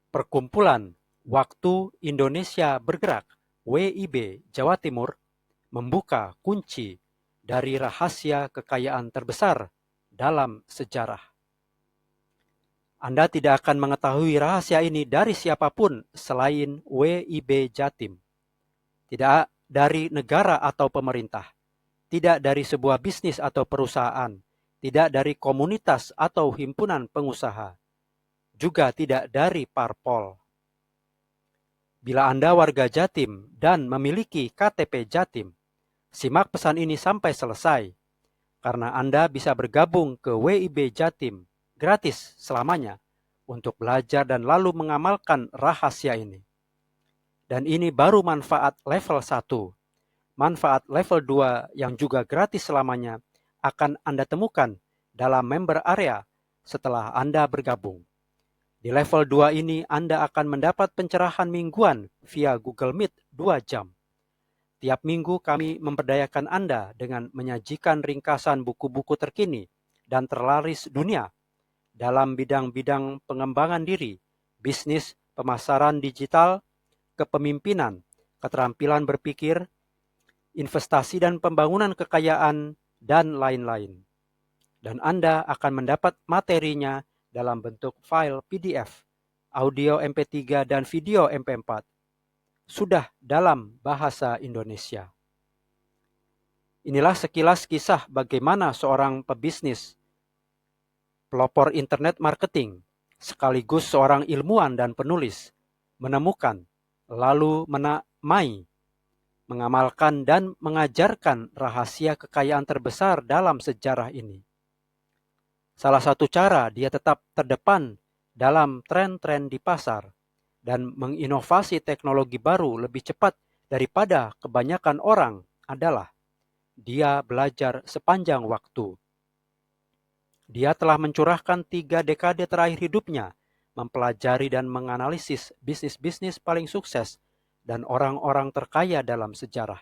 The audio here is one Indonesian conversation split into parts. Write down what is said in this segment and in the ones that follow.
Perkumpulan Waktu Indonesia Bergerak (WIB) Jawa Timur membuka kunci dari rahasia kekayaan terbesar dalam sejarah. Anda tidak akan mengetahui rahasia ini dari siapapun selain WIB Jatim. Tidak dari negara atau pemerintah, tidak dari sebuah bisnis atau perusahaan, tidak dari komunitas atau himpunan pengusaha, juga tidak dari parpol. Bila Anda warga Jatim dan memiliki KTP Jatim, simak pesan ini sampai selesai, karena Anda bisa bergabung ke WIB Jatim gratis selamanya untuk belajar dan lalu mengamalkan rahasia ini. Dan ini baru manfaat level 1. Manfaat level 2 yang juga gratis selamanya akan Anda temukan dalam member area setelah Anda bergabung. Di level 2 ini Anda akan mendapat pencerahan mingguan via Google Meet 2 jam. Tiap minggu kami memberdayakan Anda dengan menyajikan ringkasan buku-buku terkini dan terlaris dunia dalam bidang-bidang pengembangan diri, bisnis, pemasaran digital, kepemimpinan, keterampilan berpikir, investasi dan pembangunan kekayaan, dan lain-lain. Dan Anda akan mendapat materinya dalam bentuk file PDF, audio MP3, dan video MP4. Sudah dalam bahasa Indonesia. Inilah sekilas kisah bagaimana seorang pebisnis, pelopor internet marketing, sekaligus seorang ilmuwan dan penulis, menemukan, lalu menamai, mengamalkan dan mengajarkan rahasia kekayaan terbesar dalam sejarah ini. Salah satu cara dia tetap terdepan dalam tren-tren di pasar dan menginovasi teknologi baru lebih cepat daripada kebanyakan orang adalah dia belajar sepanjang waktu. Dia telah mencurahkan 3 dekade terakhir hidupnya mempelajari dan menganalisis bisnis-bisnis paling sukses dan orang-orang terkaya dalam sejarah.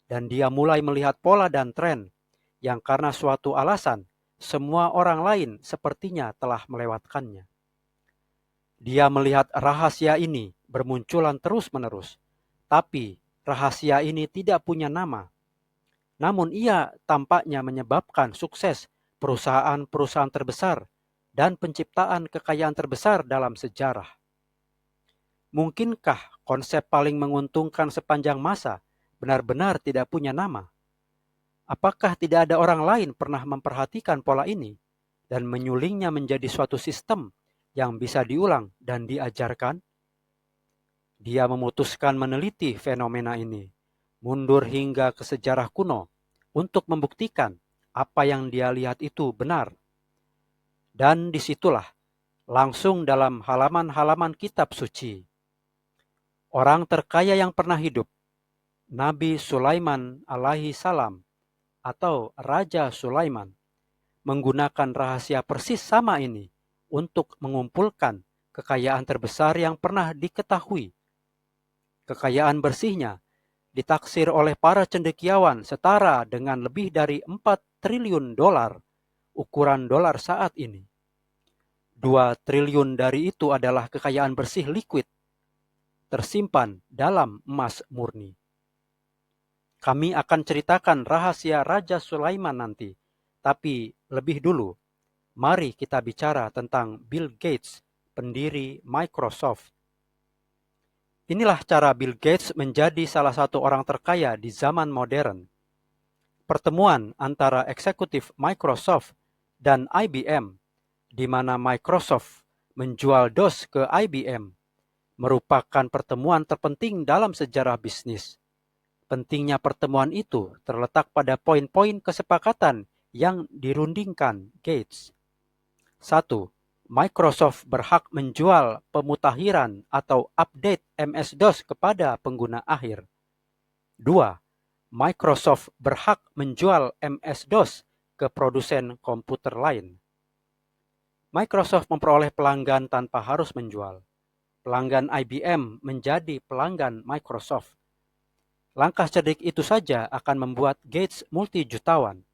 Dan dia mulai melihat pola dan tren yang karena suatu alasan semua orang lain sepertinya telah melewatkannya. Dia melihat rahasia ini bermunculan terus-menerus, tapi rahasia ini tidak punya nama. Namun ia tampaknya menyebabkan sukses perusahaan-perusahaan terbesar dan penciptaan kekayaan terbesar dalam sejarah. Mungkinkah konsep paling menguntungkan sepanjang masa benar-benar tidak punya nama? Apakah tidak ada orang lain pernah memperhatikan pola ini dan menyulingnya menjadi suatu sistem yang bisa diulang dan diajarkan? Dia memutuskan meneliti fenomena ini, mundur hingga ke sejarah kuno untuk membuktikan apa yang dia lihat itu benar. Dan disitulah, langsung dalam halaman-halaman kitab suci, orang terkaya yang pernah hidup, Nabi Sulaiman alaihi salam, atau Raja Sulaiman, menggunakan rahasia persis sama ini untuk mengumpulkan kekayaan terbesar yang pernah diketahui. Kekayaan bersihnya ditaksir oleh para cendekiawan setara dengan lebih dari 4 triliun dolar, ukuran dolar saat ini. 2 triliun dari itu adalah kekayaan bersih liquid, tersimpan dalam emas murni. Kami akan ceritakan rahasia Raja Sulaiman nanti, tapi lebih dulu, mari kita bicara tentang Bill Gates, pendiri Microsoft. Inilah cara Bill Gates menjadi salah satu orang terkaya di zaman modern. Pertemuan antara eksekutif Microsoft dan IBM, di mana Microsoft menjual DOS ke IBM, merupakan pertemuan terpenting dalam sejarah bisnis. Pentingnya pertemuan itu terletak pada poin-poin kesepakatan yang dirundingkan Gates. 1. Microsoft berhak menjual pemutakhiran atau update MS-DOS kepada pengguna akhir. 2. Microsoft berhak menjual MS-DOS ke produsen komputer lain. Microsoft memperoleh pelanggan tanpa harus menjual. Pelanggan IBM menjadi pelanggan Microsoft. Langkah cerdik itu saja akan membuat Gates multi-jutawan.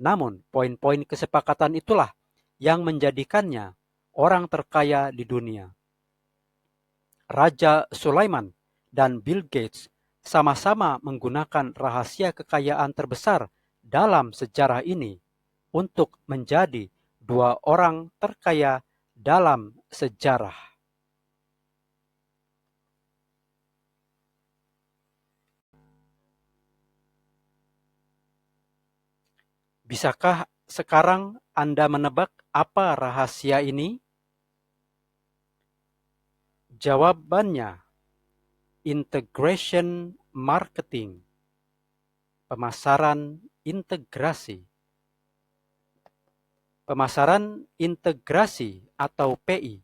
Namun, poin-poin kesepakatan itulah yang menjadikannya orang terkaya di dunia. Raja Sulaiman dan Bill Gates sama-sama menggunakan rahasia kekayaan terbesar dalam sejarah ini untuk menjadi dua orang terkaya dalam sejarah. Bisakah sekarang Anda menebak apa rahasia ini? Jawabannya, integration marketing, pemasaran integrasi. Pemasaran integrasi atau PI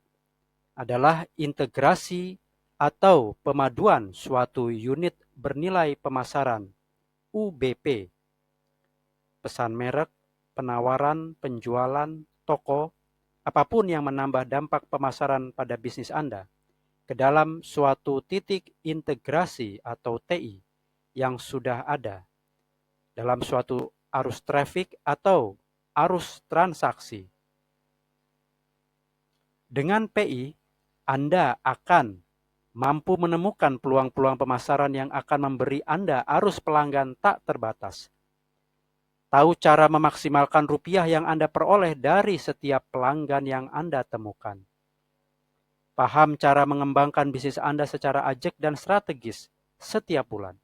adalah integrasi atau pemaduan suatu unit bernilai pemasaran UBP, pesan merek, penawaran, penjualan, toko, apapun yang menambah dampak pemasaran pada bisnis Anda ke dalam suatu titik integrasi atau TI yang sudah ada dalam suatu arus traffic atau arus transaksi. Dengan PI, Anda akan mampu menemukan peluang-peluang pemasaran yang akan memberi Anda arus pelanggan tak terbatas. Tahu cara memaksimalkan rupiah yang Anda peroleh dari setiap pelanggan yang Anda temukan. Paham cara mengembangkan bisnis Anda secara ajak dan strategis setiap bulan.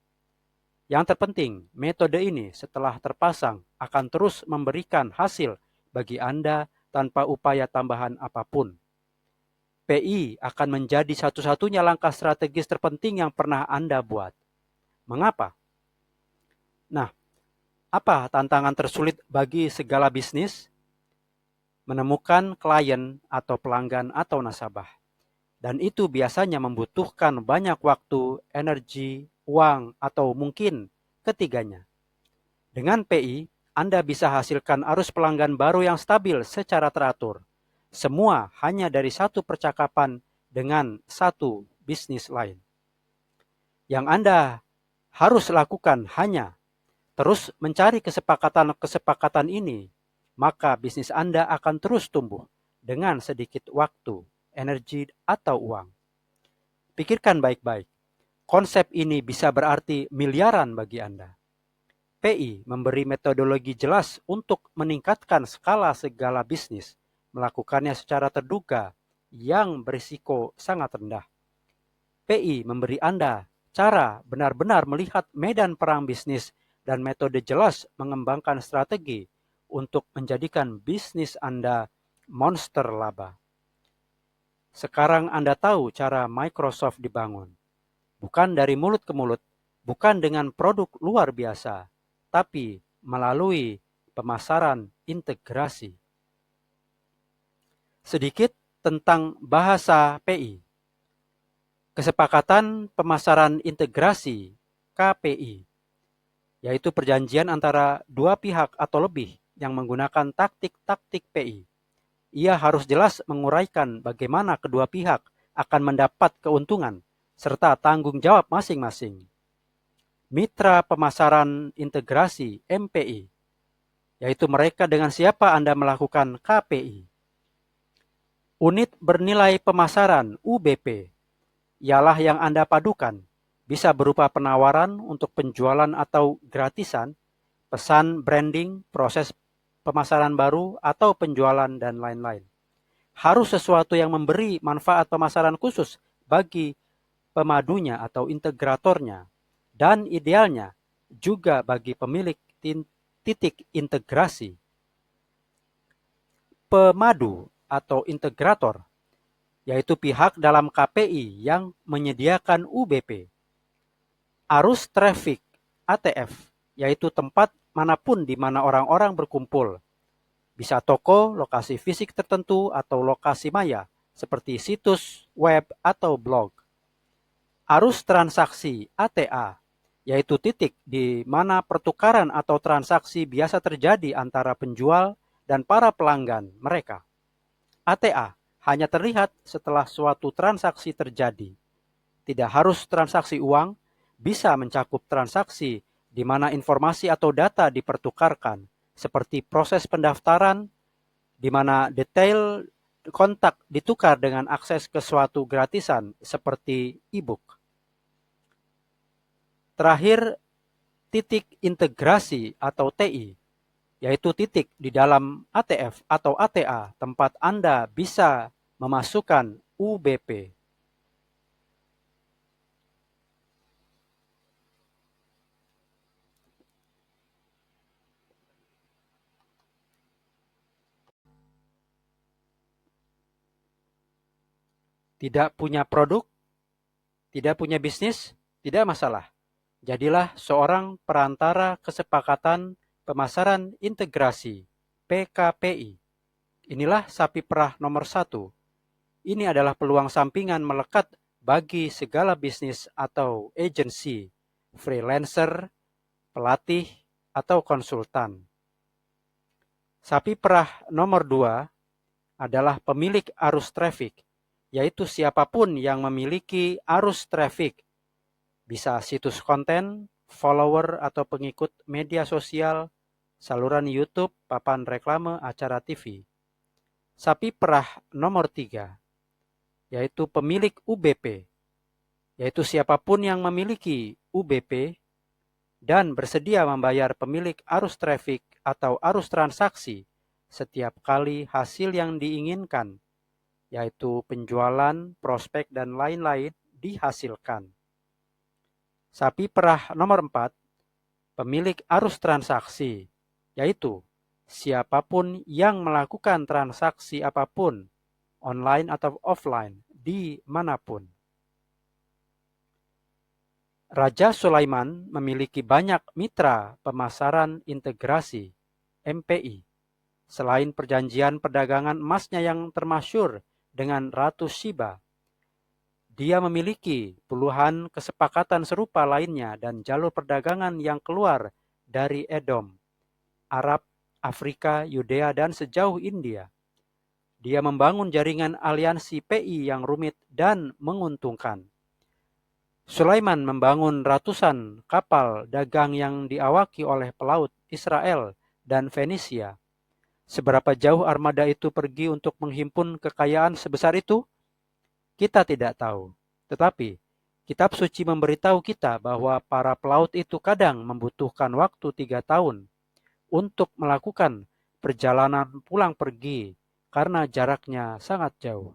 Yang terpenting, metode ini setelah terpasang akan terus memberikan hasil bagi Anda tanpa upaya tambahan apapun. PI akan menjadi satu-satunya langkah strategis terpenting yang pernah Anda buat. Mengapa? Nah, apa tantangan tersulit bagi segala bisnis? Menemukan klien atau pelanggan atau nasabah. Dan itu biasanya membutuhkan banyak waktu, energi, uang, atau mungkin ketiganya. Dengan PI, Anda bisa hasilkan arus pelanggan baru yang stabil secara teratur. Semua hanya dari satu percakapan dengan satu bisnis lain. Yang Anda harus lakukan hanya terus mencari kesepakatan ini, maka bisnis Anda akan terus tumbuh dengan sedikit waktu, energi, atau uang. Pikirkan baik-baik. Konsep ini bisa berarti miliaran bagi Anda. PI memberi metodologi jelas untuk meningkatkan skala segala bisnis, melakukannya secara terduga yang berisiko sangat rendah. PI memberi Anda cara benar-benar melihat medan perang bisnis dan metode jelas mengembangkan strategi untuk menjadikan bisnis Anda monster laba. Sekarang Anda tahu cara Microsoft dibangun. Bukan dari mulut ke mulut, bukan dengan produk luar biasa, tapi melalui pemasaran integrasi. Sedikit tentang bahasa PI. Kesepakatan pemasaran integrasi KPI, yaitu perjanjian antara dua pihak atau lebih yang menggunakan taktik-taktik PI. Ia harus jelas menguraikan bagaimana kedua pihak akan mendapat keuntungan serta tanggung jawab masing-masing. Mitra pemasaran integrasi MPI, yaitu mereka dengan siapa Anda melakukan KPI. Unit bernilai pemasaran UBP, ialah yang Anda padukan, bisa berupa penawaran untuk penjualan atau gratisan, pesan branding, proses pemasaran baru, atau penjualan, dan lain-lain. Harus sesuatu yang memberi manfaat pemasaran khusus bagi pemadunya atau integratornya, dan idealnya juga bagi pemilik titik integrasi. Pemadu atau integrator, yaitu pihak dalam KPI yang menyediakan UBP. Arus traffic ATF, yaitu tempat manapun di mana orang-orang berkumpul. Bisa toko, lokasi fisik tertentu, atau lokasi maya, seperti situs web atau blog. Arus transaksi ATA, yaitu titik di mana pertukaran atau transaksi biasa terjadi antara penjual dan para pelanggan mereka. ATA hanya terlihat setelah suatu transaksi terjadi. Tidak harus transaksi uang, bisa mencakup transaksi di mana informasi atau data dipertukarkan, seperti proses pendaftaran, di mana detail kontak ditukar dengan akses ke suatu gratisan seperti e-book. Terakhir, titik integrasi atau TI, yaitu titik di dalam ATF atau ATA tempat Anda bisa memasukkan UBP. Tidak punya produk, tidak punya bisnis, tidak masalah. Jadilah seorang perantara kesepakatan pemasaran integrasi, PKPI. Inilah sapi perah nomor 1. Ini adalah peluang sampingan melekat bagi segala bisnis atau agensi, freelancer, pelatih, atau konsultan. Sapi perah nomor 2 adalah pemilik arus traffic, yaitu siapapun yang memiliki arus traffic, bisa situs konten, follower atau pengikut media sosial, saluran YouTube, papan reklame, acara TV. Sapi perah nomor 3, yaitu pemilik UBP, yaitu siapapun yang memiliki UBP dan bersedia membayar pemilik arus traffic atau arus transaksi setiap kali hasil yang diinginkan, yaitu penjualan, prospek, dan lain-lain dihasilkan. Sapi perah nomor 4, pemilik arus transaksi, yaitu siapapun yang melakukan transaksi apapun, online atau offline, di manapun. Raja Sulaiman memiliki banyak mitra pemasaran integrasi, MPI, selain perjanjian perdagangan emasnya yang termasyhur dengan Ratu Sheba. Dia memiliki puluhan kesepakatan serupa lainnya dan jalur perdagangan yang keluar dari Edom, Arab, Afrika, Yudea, dan sejauh India. Dia membangun jaringan aliansi PI yang rumit dan menguntungkan. Sulaiman membangun ratusan kapal dagang yang diawaki oleh pelaut Israel dan Fenisia. Seberapa jauh armada itu pergi untuk menghimpun kekayaan sebesar itu? Kita tidak tahu. Tetapi, kitab suci memberitahu kita bahwa para pelaut itu kadang membutuhkan waktu 3 tahun untuk melakukan perjalanan pulang pergi karena jaraknya sangat jauh.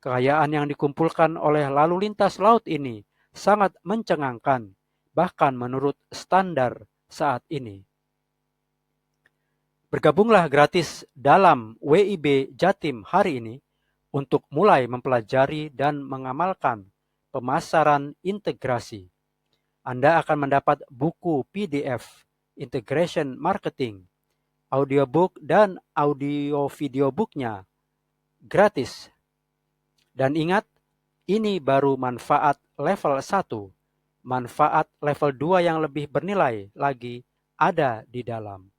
Kekayaan yang dikumpulkan oleh lalu lintas laut ini sangat mencengangkan, bahkan menurut standar saat ini. Bergabunglah gratis dalam WIB Jatim hari ini untuk mulai mempelajari dan mengamalkan pemasaran integrasi. Anda akan mendapat buku PDF, Integration Marketing, audiobook dan audio video booknya gratis. Dan ingat, ini baru manfaat level 1. Manfaat level 2 yang lebih bernilai lagi ada di dalam.